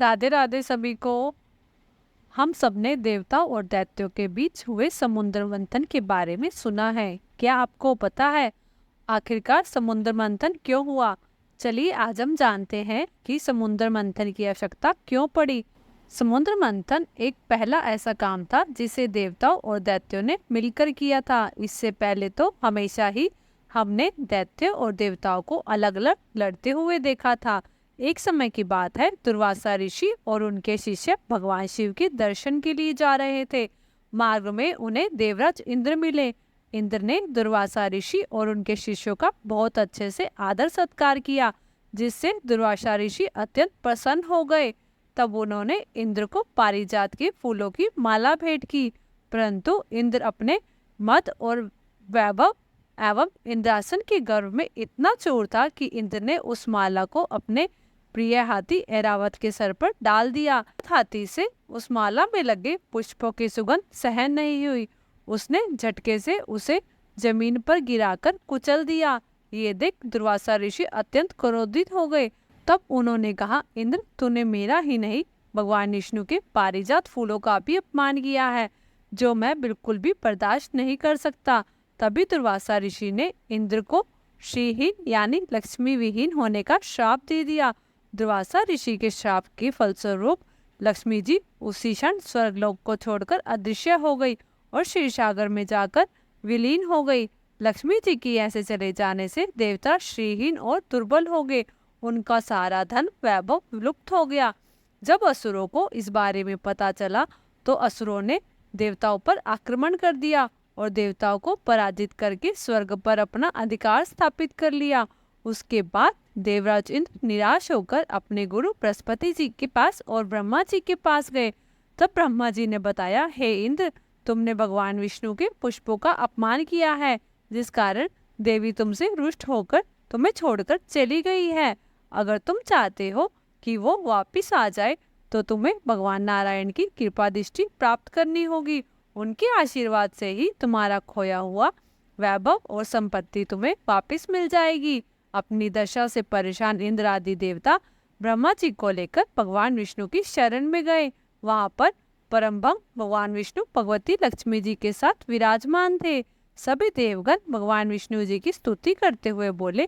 राधे राधे सभी को। हम सबने देवताओं और दैत्यों के बीच हुए समुद्र मंथन के बारे में सुना है। क्या आपको पता है आखिरकार समुद्र मंथन क्यों हुआ? चलिए आज हम जानते हैं कि समुद्र मंथन की आवश्यकता क्यों पड़ी। समुद्र मंथन एक पहला ऐसा काम था जिसे देवताओं और दैत्यों ने मिलकर किया था। इससे पहले तो हमेशा ही हमने दैत्यों और देवताओं को अलग अलग लड़ते हुए देखा था। एक समय की बात है, दुर्वासा ऋषि और उनके शिष्य भगवान शिव के दर्शन के लिए जा रहे थे। मार्ग में उन्हें देवराज इंद्र मिले। इंद्र ने दुर्वासा ऋषि और उनके शिष्यों का बहुत अच्छे से आदर सत्कार किया, जिससे दुर्वासा ऋषि अत्यंत प्रसन्न हो गए। तब उन्होंने इंद्र को पारिजात के फूलों की माला भेंट की, परंतु इंद्र अपने मद और वैभव एवं इंद्रासन के गर्व में इतना चोर था कि इंद्र ने उस माला को अपने प्रिय हाथी ऐरावत के सर पर डाल दिया। हाथी से उस माला में लगे पुष्पों की सुगंध सहन नहीं हुई। उसने झटके से उसे जमीन पर गिराकर कुचल दिया। ये देख दुर्वासा ऋषि अत्यंत क्रोधित हो गए। तब उन्होंने कहा, इंद्र, तूने मेरा ही नहीं भगवान विष्णु के पारिजात फूलों का भी अपमान किया है, जो मैं बिल्कुल भी बर्दाश्त नहीं कर सकता। तभी दुर्वासा ऋषि ने इंद्र को श्रीहीन यानी लक्ष्मी विहीन होने का श्राप दे दिया। दुर्वासा ऋषि के श्राप के फलस्वरूप लक्ष्मी जी उसी क्षण स्वर्गलोक को छोड़कर अदृश्य हो गई और क्षीरसागर में जाकर विलीन हो गई। लक्ष्मी जी की ऐसे चले जाने से देवता श्रीहीन और दुर्बल हो गए। उनका सारा धन वैभव विलुप्त हो गया। जब असुरों को इस बारे में पता चला तो असुरों ने देवताओं पर आक्रमण कर दिया और देवताओं को पराजित करके स्वर्ग पर अपना अधिकार स्थापित कर लिया। उसके बाद देवराज इंद्र निराश होकर अपने गुरु बृहस्पति जी के पास और ब्रह्मा जी के पास गए। तब ब्रह्मा जी ने बताया, हे इंद्र, तुमने भगवान विष्णु के पुष्पों का अपमान किया है, जिस कारण देवी तुमसे रुष्ट होकर तुम्हें छोड़कर चली गई है। अगर तुम चाहते हो कि वो वापिस आ जाए तो तुम्हें भगवान नारायण की कृपा दृष्टि प्राप्त करनी होगी। उनके आशीर्वाद से ही तुम्हारा खोया हुआ वैभव और संपत्ति तुम्हें वापिस मिल जाएगी। अपनी दशा से परेशान इंद्र आदि देवता ब्रह्मा जी को लेकर भगवान विष्णु की शरण में गए। वहां पर परमभंग भगवान विष्णु भगवती लक्ष्मी जी के साथ विराजमान थे। सभी देवगण भगवान विष्णु जी की स्तुति करते हुए बोले,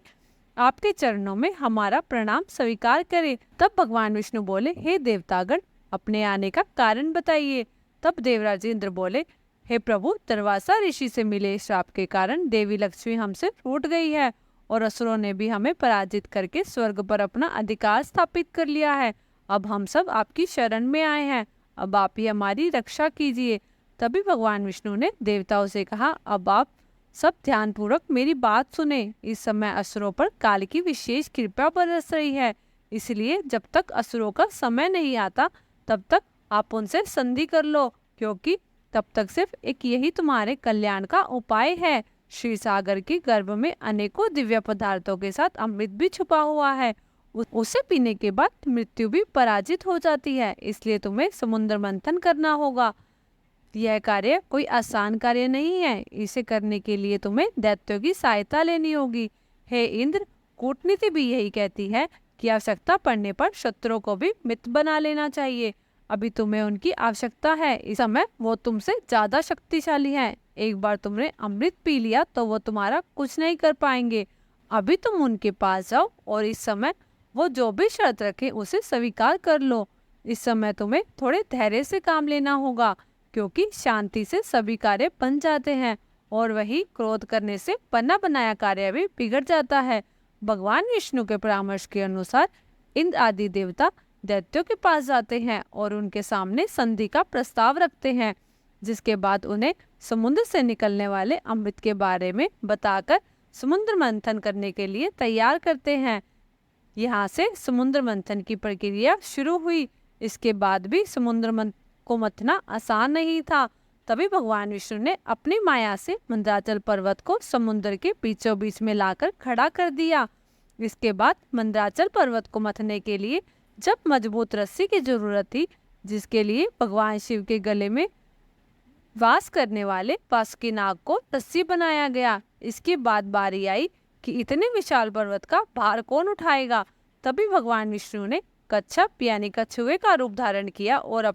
आपके चरणों में हमारा प्रणाम स्वीकार करें। तब भगवान विष्णु बोले, हे देवतागण, अपने आने का कारण बताइए। तब देवराज इंद्र बोले, हे प्रभु, दुर्वासा ऋषि से मिले श्राप के कारण देवी लक्ष्मी हमसे रूठ गई है और असुरों ने भी हमें पराजित करके स्वर्ग पर अपना अधिकार स्थापित कर लिया है। अब हम सब आपकी शरण में आए हैं, अब आप ही हमारी रक्षा कीजिए। तभी भगवान विष्णु ने देवताओं से कहा, अब आप सब ध्यानपूर्वक मेरी बात सुने। इस समय असुरों पर काल की विशेष कृपा बरस रही है, इसलिए जब तक असुरों का समय नहीं आता तब तक आप उनसे संधि कर लो, क्योंकि तब तक सिर्फ एक यही तुम्हारे कल्याण का उपाय है। क्षीर सागर के गर्भ में अनेकों दिव्य पदार्थों के साथ अमृत भी छुपा हुआ है। उसे पीने के बाद मृत्यु भी पराजित हो जाती है, इसलिए तुम्हें समुद्र मंथन करना होगा। यह कार्य कोई आसान कार्य नहीं है। इसे करने के लिए तुम्हें दैत्यों की सहायता लेनी होगी। हे इंद्र, कूटनीति भी यही कहती है कि आवश्यकता पड़ने पर शत्रुओं को भी मित्र बना लेना चाहिए। अभी तुम्हें उनकी आवश्यकता है। इस समय वो तुमसे ज्यादा शक्तिशाली हैं। एक बार तुमने अमृत पी लिया तो वो तुम्हारा कुछ नहीं कर पाएंगे। अभी तुम उनके पास जाओ और इस समय वो जो भी शर्त रखे उसे स्वीकार कर लो। इस समय तुम्हें थोड़े धैर्य से काम लेना होगा, क्योंकि शांति से सभी कार्य बन जाते हैं और वही क्रोध करने से बना बनाया कार्य भी बिगड़ जाता है। भगवान विष्णु के परामर्श के अनुसार इंद्र आदि देवता दैत्यों के पास जाते हैं और उनके सामने संधि का प्रस्ताव रखते हैं, जिसके बाद उन्हें समुद्र से निकलने वाले अमृत के बारे में बताकर समुद्र मंथन करने के लिए तैयार करते हैं। यहाँ से समुद्र मंथन की प्रक्रिया शुरू हुई। इसके बाद भी समुद्र को मथना आसान नहीं था। तभी भगवान विष्णु ने अपनी माया से मंदराचल पर्वत को समुद्र के बीचों बीच में लाकर खड़ा कर दिया। इसके बाद मंदराचल पर्वत को मथने के लिए जब मजबूत रस्सी की जरूरत थी, जिसके लिए भगवान शिव के गले में वास करने वाले बासुकीनाग को रस्सी बनाया गया। इसके बाद बारी आई कि इतने विशाल पर्वत का भार कौन उठाएगा। तभी भगवान विष्णु ने कच्छप यानी कछुए का रूप धारण किया और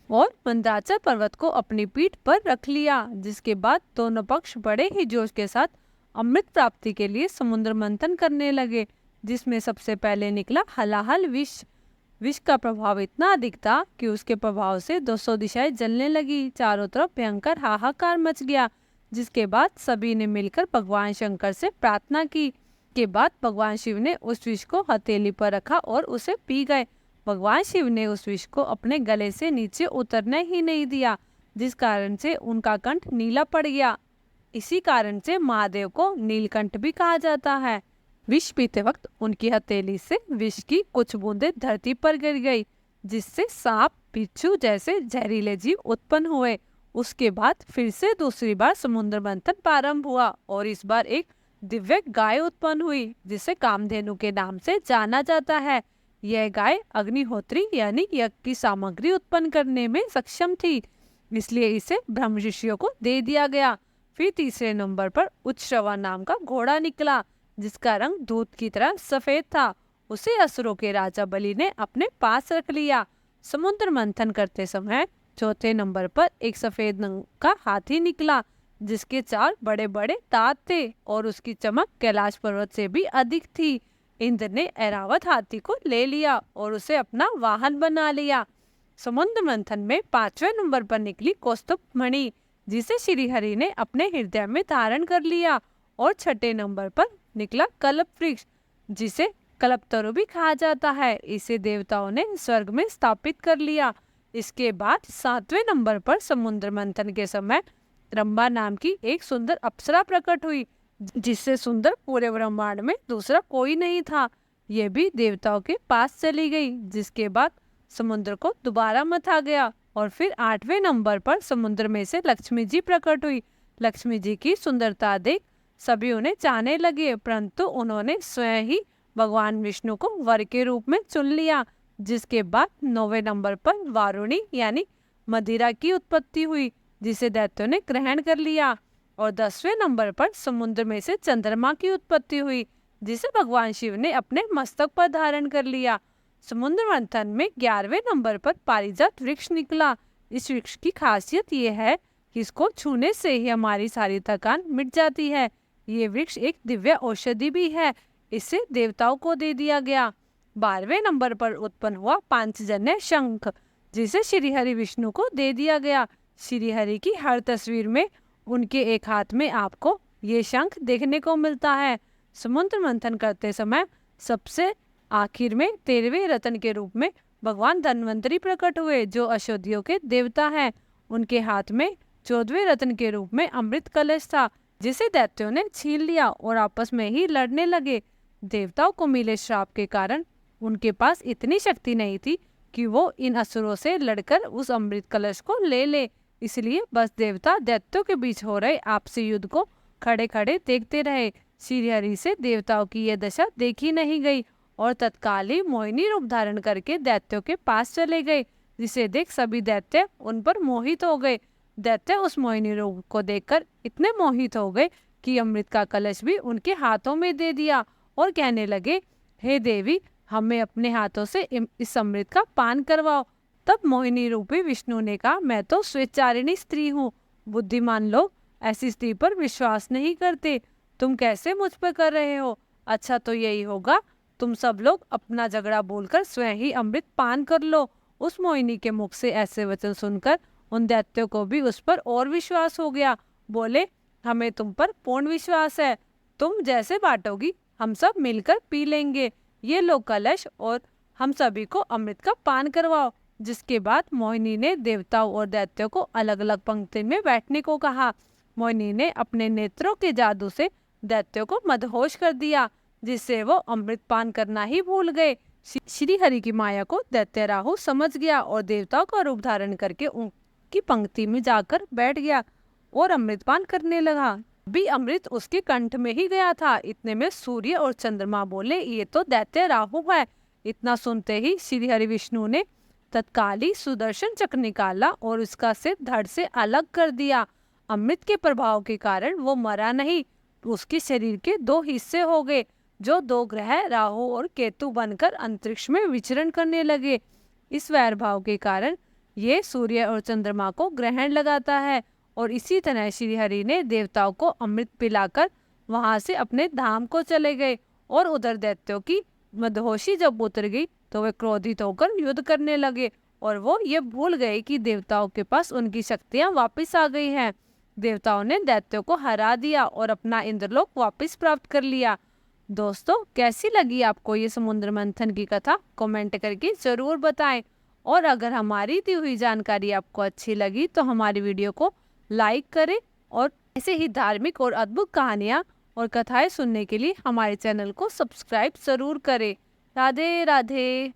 मंदाचल पर्वत को अपनी पीठ पर रख लिया, जिसके बाद दोनों पक्ष बड़े ही जोश के साथ अमृत प्राप्ति के लिए समुद्र मंथन करने लगे, जिसमें सबसे पहले निकला हलाहल विष। विष का प्रभाव इतना अधिक था कि उसके प्रभाव से 200 दिशाएं जलने लगी। चारों तरफ भयंकर हाहाकार मच गया, जिसके बाद सभी ने मिलकर भगवान शंकर से प्रार्थना की। के बाद भगवान शिव ने उस विष को हथेली पर रखा और उसे पी गए। भगवान शिव ने उस विष को अपने गले से नीचे उतरने ही नहीं दिया, जिस कारण से उनका कंठ नीला पड़ गया। इसी कारण से महादेव को नीलकंठ भी कहा जाता है। विष पीते वक्त उनकी हथेली से विष की कुछ बूंदें धरती पर गिर गई, जिससे सांप बिच्छू जैसे जहरीले जीव उत्पन्न हुए। उसके बाद फिर से दूसरी बार समुद्र मंथन प्रारंभ हुआ और इस बार एक दिव्य गाय उत्पन्न हुई, जिसे कामधेनु के नाम से जाना जाता है। यह गाय अग्निहोत्री यानी यज्ञ की सामग्री उत्पन्न करने में सक्षम थी, इसलिए इसे ब्रह्म ऋषियों को दे दिया गया। फिर तीसरे नंबर पर उच्छ्रवा नाम का घोड़ा निकला, जिसका रंग दूध की तरह सफेद था। उसे असुरों के राजा बलि ने अपने पास रख लिया। समुद्र मंथन करते समय चौथे नंबर पर एक सफेद रंग का हाथी निकला, जिसके 4 बड़े बड़े दांत थे और उसकी चमक कैलाश पर्वत से भी अधिक थी। इंद्र ने ऐरावत हाथी को ले लिया और उसे अपना वाहन बना लिया। समुद्र मंथन में 5वें नंबर पर निकली कौस्तुभ मणि, जिसे श्री हरि ने अपने हृदय में धारण कर लिया। और छठे नंबर पर निकला कल्प वृक्ष, जिसे कल्पतरु भी कहा जाता है। इसे देवताओं ने स्वर्ग में स्थापित कर लिया। इसके बाद 7वें नंबर पर समुद्र मंथन के समय रंभा नाम की एक सुंदर अप्सरा प्रकट हुई, जिससे सुंदर पूरे ब्रह्मांड में दूसरा कोई नहीं था। यह भी देवताओं के पास चली गई, जिसके बाद समुद्र को दोबारा मथा गया। और फिर 8वें नंबर पर समुद्र में से लक्ष्मी जी प्रकट हुई। लक्ष्मी जी की सुंदरता देख सभी उन्हें चाहने लगे, परंतु उन्होंने स्वयं ही भगवान विष्णु को वर के रूप में चुन लिया। जिसके बाद 9वें नंबर पर वारुणी यानी मदिरा की उत्पत्ति हुई, जिसे दैत्यों ने ग्रहण कर लिया। और 10वें नंबर पर समुद्र में से चंद्रमा की उत्पत्ति हुई, जिसे भगवान शिव ने अपने मस्तक पर धारण कर लिया। समुद्र मंथन में 11वें नंबर पर पारिजात वृक्ष निकला। इस वृक्ष की खासियत ये है कि इसको छूने से ही हमारी सारी थकान मिट जाती है। ये वृक्ष एक दिव्य औषधि भी है। इसे देवताओं को दे दिया गया। 12वें नंबर पर उत्पन्न हुआ पांचजन्य शंख, जिसे श्री हरि विष्णु को दे दिया गया। श्री हरि की हर तस्वीर में उनके एक हाथ में आपको ये शंख देखने को मिलता है। समुद्र मंथन करते समय सबसे आखिर में 13वें रत्न के रूप में भगवान धन्वंतरी प्रकट हुए, जो औषधियों के देवता हैं। उनके हाथ में 14वें रत्न के रूप में अमृत कलश था, जिसे दैत्यों ने छीन लिया और आपस में ही लड़ने लगे। देवताओं को मिले श्राप के कारण उनके पास इतनी शक्ति नहीं थी कि वो इन असुरों से लड़कर उस अमृत कलश को ले ले। इसलिए बस देवता दैत्यों के बीच हो रहे आपसी युद्ध को खड़े खड़े देखते रहे। श्री हरि से देवताओं की यह दशा देखी नहीं गई और तत्काल ही मोहिनी रूप धारण करके दैत्यों के पास चले गए, जिसे देख सभी दैत्य उन पर मोहित हो गए। दैत्य उस मोहिनी रूप को देखकर इतने मोहित हो गए कि अमृत का कलश भी उनके हाथों में दे दिया और कहने लगे, हे देवी, हमें अपने हाथों से इस अमृत का पान करवाओ। तब मोहिनी रूपी विष्णु ने कहा, मैं तो स्वेच्छारिणी स्त्री हूँ। बुद्धिमान लोग ऐसी स्त्री पर विश्वास नहीं करते। तुम कैसे मुझ पर कर रहे हो? अच्छा तो यही होगा, तुम सब लोग अपना झगड़ा बोलकर स्वयं ही अमृत पान कर लो। उस मोहिनी के मुख से ऐसे वचन सुनकर उन दैत्यों को भी उस पर और विश्वास हो गया। बोले, हमें तुम पर पूर्ण विश्वास है। तुम जैसे बांटोगी हम सब मिलकर पी लेंगे। ये लो कलश और हम सभी को अमृत का पान करवाओ। जिसके बाद मोहिनी ने देवताओं और दैत्यों को अलग अलग पंक्ति में बैठने को कहा। मोहिनी ने अपने नेत्रों के जादू से दैत्यों को मदहोश कर दिया, जिससे वो अमृत पान करना ही भूल गए। श्री हरि की माया को दैत्य राहु समझ गया और देवताओं का रूप धारण करके उनकी पंक्ति में जाकर बैठ गया और अमृत पान करने लगा। भी अमृत उसके कंठ में ही गया था। इतने में सूर्य और चंद्रमा बोले, ये तो दैत्य राहु है। इतना सुनते ही श्री हरि विष्णु ने तत्काल ही सुदर्शन चक्र निकाला और उसका सिर धड़ से अलग कर दिया। अमृत के प्रभाव के कारण वो मरा नहीं, उसके शरीर के 2 हिस्से हो गए। जो दो ग्रह राहु और केतु बनकर अंतरिक्ष में विचरण करने लगे। इस वैरभाव के कारण ये सूर्य और चंद्रमा को ग्रहण लगाता है और इसी तरह श्री हरि ने देवताओं को अमृत पिलाकर वहां से अपने धाम को चले गए। और उधर दैत्यों की मदहोशी जब उतर गई तो वे क्रोधित होकर युद्ध करने लगे और वो ये भूल गए कि देवताओं के पास उनकी शक्तियां वापस आ गई हैं। देवताओं ने दैत्यों को हरा दिया और अपना इंद्रलोक वापस प्राप्त कर लिया। दोस्तों, कैसी लगी आपको ये समुद्र मंथन की कथा? कमेंट करके जरूर बताएं। और अगर हमारी दी हुई जानकारी आपको अच्छी लगी तो हमारी वीडियो को लाइक करें और ऐसे ही धार्मिक और अद्भुत कहानियाँ और कथाएं सुनने के लिए हमारे चैनल को सब्सक्राइब जरूर करें। राधे राधे।